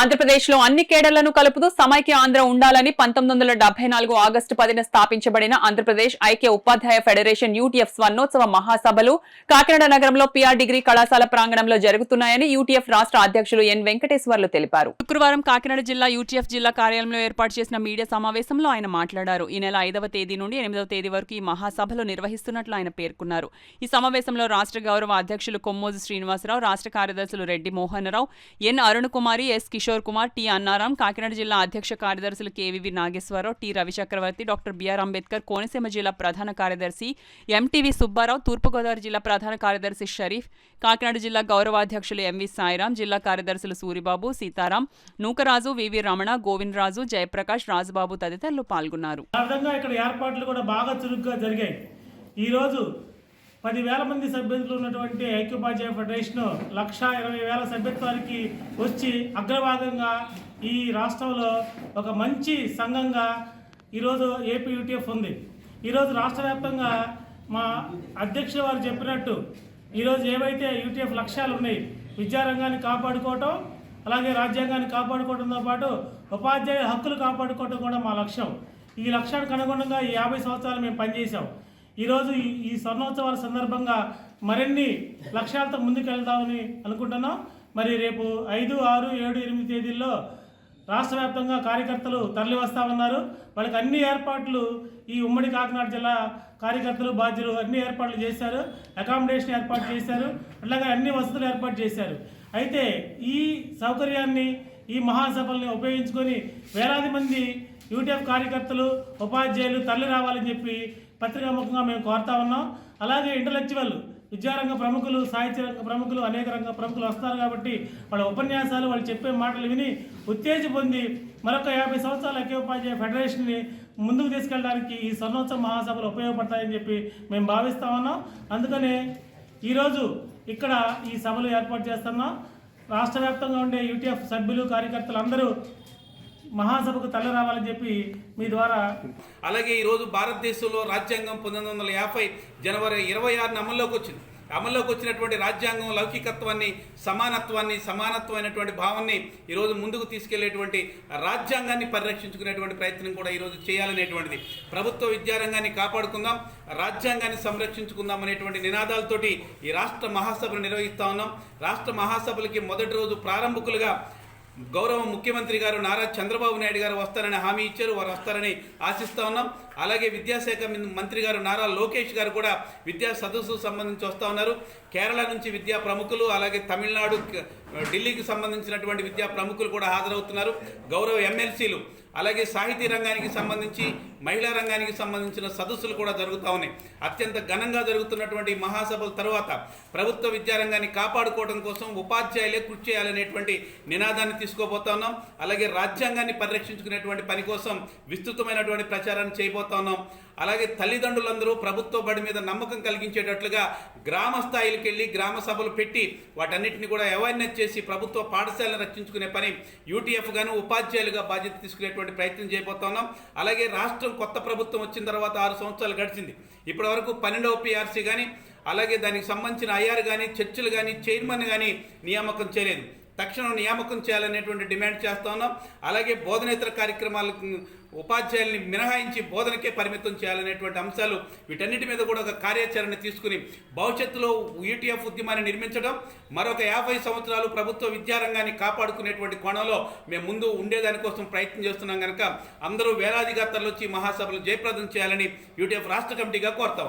ఆంధ్రప్రదేశ్లో అన్ని కేడర్లను కలుపుతూ సమైక్య ఆంధ్ర ఉండాలని 1974 ఆగస్టు 10న స్థాపించబడిన ఆంధ్రప్రదేశ్ ఐక్య ఉపాధ్యాయ ఫెడరేషన్ యూటీఎఫ్ స్వర్ణోత్సవ మహాసభలు కాకినాడ నగరంలో పిఆర్ డిగ్రీ కళాశాల ప్రాంగణంలో జరుగుతున్నాయని యూటీఎఫ్ రాష్ట్ర అధ్యక్షులు ఎన్ వెంకటేశ్వర్లు తెలిపారు. శుక్రవారం కాకినాడ జిల్లా యూటీఎఫ్ జిల్లా కార్యాలయంలో ఏర్పాటు చేసిన మీడియా సమావేశంలో ఆయన మాట్లాడారు. ఈ నెల 5వ తేదీ నుండి 8వ తేదీ వరకు ఈ మహాసభలు నిర్వహిస్తున్నట్లు ఆయన పేర్కొన్నారు. ఈ సమావేశంలో రాష్ట్ర గౌరవ అధ్యక్షులు కొమ్మోజు శ్రీనివాసరావు, రాష్ట్ర కార్యదర్శులు Reddy Mohanarao, N Arun Kumari, S Kishore Kumar, T Annaram, Kakinada జిల్లా అధ్యక్ష కార్యదర్శులు KVV Nageswararao, T Ravichakravarthi, doctor BR Ambedkar, Konaseema జిల్లా ప్రధాన కార్యదర్శి ఎంటీవీ సుబ్బారావు, తూర్పుగోదావరి జిల్లా ప్రధాన కార్యదర్శి షరీఫ్, కాకినాడ జిల్లా గౌరవాధ్యక్షులు ఎంవి సాయిరాం, జిల్లా కార్యదర్శులు సూరిబాబు, సీతారాం, నూకరాజు, వివి రమణ, గోవిందరాజు, జయప్రకాష్, రాజుబాబు తదితరులు పాల్గొన్నారు. ఈరోజు 10,000 మంది సభ్యులు ఉన్నటువంటి ఐక్యోపాధ్యాయ ఫెడరేషన్ 1,20,000 సభ్యత్వానికి వచ్చి అగ్రభాగంగా ఈ రాష్ట్రంలో ఒక మంచి సంఘంగా ఈరోజు ఏపీ యూటీఎఫ్ ఉంది. ఈరోజు రాష్ట్ర వ్యాప్తంగా మా అధ్యక్షుల వారు చెప్పినట్టు ఈరోజు ఏవైతే యూటీఎఫ్ లక్ష్యాలు ఉన్నాయి, విద్యారంగాన్ని కాపాడుకోవటం, అలాగే రాజ్యాంగాన్ని కాపాడుకోవడంతో పాటు ఉపాధ్యాయుల హక్కులు కాపాడుకోవడం కూడా మా లక్ష్యం. ఈ లక్ష్యానికి అనుగుణంగా ఈ 50 సంవత్సరాలు మేము పనిచేసాం. ఈరోజు ఈ స్వర్ణోత్సవాల సందర్భంగా మరిన్ని లక్ష్యాలతో ముందుకెళ్తామని అనుకుంటున్నాం. మరి రేపు 5, 6, 7, 8 తేదీల్లో రాష్ట్ర వ్యాప్తంగా కార్యకర్తలు తరలి వస్తూ ఉన్నారు. వాళ్ళకి అన్ని ఏర్పాట్లు ఈ ఉమ్మడి కాకినాడ జిల్లా కార్యకర్తలు బాధ్యులు అన్ని ఏర్పాట్లు చేశారు. అకామిడేషన్ ఏర్పాటు చేశారు, అట్లాగే అన్ని వసతులు ఏర్పాటు చేశారు. అయితే ఈ సౌకర్యాన్ని, ఈ మహాసభల్ని ఉపయోగించుకొని వేలాది మంది యూటీఎఫ్ కార్యకర్తలు, ఉపాధ్యాయులు తరలి రావాలని చెప్పి పత్రికాముఖంగా మేము కోరుతా ఉన్నాం. అలాగే ఇంటలెక్చువల్ విద్యారంగ ప్రముఖులు, సాహిత్య రంగ ప్రముఖులు, అనేక రంగ ప్రముఖులు వస్తారు కాబట్టి వాళ్ళ ఉపన్యాసాలు, వాళ్ళు చెప్పే మాటలు విని ఉత్తేజ పొంది మరొక 50 సంవత్సరాల ఐక్యోపాధ్యాయ ఫెడరేషన్ని ముందుకు తీసుకెళ్ళడానికి ఈ స్వర్ణోత్సవ మహాసభలు ఉపయోగపడతాయని చెప్పి మేము భావిస్తా ఉన్నాం. అందుకనే ఈరోజు ఇక్కడ ఈ సభలు ఏర్పాటు చేస్తున్నాం. రాష్ట్ర వ్యాప్తంగా ఉండే యూటీఎఫ్ సభ్యులు, కార్యకర్తలు అందరూ మహాసభకు తరలి రావాలని చెప్పి మీ ద్వారా. అలాగే ఈరోజు భారతదేశంలో రాజ్యాంగం 1950 జనవరి 26న అమల్లోకి వచ్చినటువంటి రాజ్యాంగం లౌకికత్వాన్ని, సమానత్వమైనటువంటి భావాన్ని ఈరోజు ముందుకు తీసుకెళ్లేటువంటి రాజ్యాంగాన్ని పరిరక్షించుకునేటువంటి ప్రయత్నం కూడా ఈరోజు చేయాలనేటువంటిది. ప్రభుత్వ విద్యారంగాన్ని కాపాడుకుందాం, రాజ్యాంగాన్ని సంరక్షించుకుందాం అనేటువంటి నినాదాలతోటి ఈ రాష్ట్ర మహాసభలు నిర్వహిస్తా ఉన్నాం. రాష్ట్ర మహాసభలకి మొదటి రోజు ప్రారంభకులుగా గౌరవ ముఖ్యమంత్రి గారు నారా చంద్రబాబు నాయుడు గారు వస్తారని హామీ ఇచ్చారు. వారు వస్తారని ఆశిస్తూ ఉన్నాం. అలాగే విద్యాశాఖ మంత్రి గారు నారా లోకేష్ గారు కూడా విద్యా సదస్సుకు సంబంధించి వస్తూ ఉన్నారు. కేరళ నుంచి విద్యా ప్రముఖులు, అలాగే తమిళనాడు, ఢిల్లీకి సంబంధించినటువంటి విద్యా ప్రముఖులు కూడా హాజరవుతున్నారు. గౌరవ ఎమ్మెల్సీలు, అలాగే సాహితీ రంగానికి సంబంధించి, మహిళా రంగానికి సంబంధించిన సదస్సులు కూడా జరుగుతూ ఉన్నాయి. అత్యంత ఘనంగా జరుగుతున్నటువంటి మహాసభల తర్వాత ప్రభుత్వ విద్యారంగాన్ని కాపాడుకోవడం కోసం ఉపాధ్యాయులే కృషి చేయాలనేటువంటి నినాదాన్ని తీసుకోబోతా ఉన్నాం. అలాగే రాజ్యాంగాన్ని పరిరక్షించుకునేటువంటి పని కోసం విస్తృతమైనటువంటి ప్రచారాన్ని చేయబోతా ఉన్నాం. అలాగే తల్లిదండ్రులందరూ ప్రభుత్వ బడి మీద నమ్మకం కలిగించేటట్లుగా గ్రామ స్థాయికి వెళ్ళి గ్రామ సభలు పెట్టి వాటన్నిటిని కూడా అవేర్నెస్ చేసి ప్రభుత్వ పాఠశాలను రక్షించుకునే పని యూటీఎఫ్ గాను ఉపాధ్యాయులుగా బాధ్యత తీసుకునేటువంటి ప్రయత్నం చేయబోతున్నాం. అలాగే రాష్ట్రం కొత్త ప్రభుత్వం వచ్చిన తర్వాత 6 సంవత్సరాలు గడిచింది. ఇప్పటి వరకు 12వ పిఆర్సీ కానీ, అలాగే దానికి సంబంధించిన ఐఆర్ కానీ, చర్చలు కానీ, చైర్మన్ కానీ నియామకం చేయలేదు. తక్షణం నియామకం చేయాలనేటువంటి డిమాండ్ చేస్తా ఉన్నాం. అలాగే బోధనేతర కార్యక్రమాలకు ఉపాధ్యాయుల్ని మినహాయించి బోధనకే పరిమితం చేయాలనేటువంటి అంశాలు, వీటన్నిటి మీద కూడా ఒక కార్యాచరణ తీసుకుని భవిష్యత్తులో యూటీఎఫ్ ఉద్యమాన్ని నిర్మించడం, మరొక 50 సంవత్సరాలు ప్రభుత్వ విద్యారంగాన్ని కాపాడుకునేటువంటి కోణంలో మేము ముందు ఉండేదానికోసం ప్రయత్నం చేస్తున్నాం కనుక అందరూ వేలాదిగా తరలిచ్చి మహాసభలు జయప్రదం చేయాలని యూటీఎఫ్ రాష్ట్ర కమిటీగా కోరుతాం.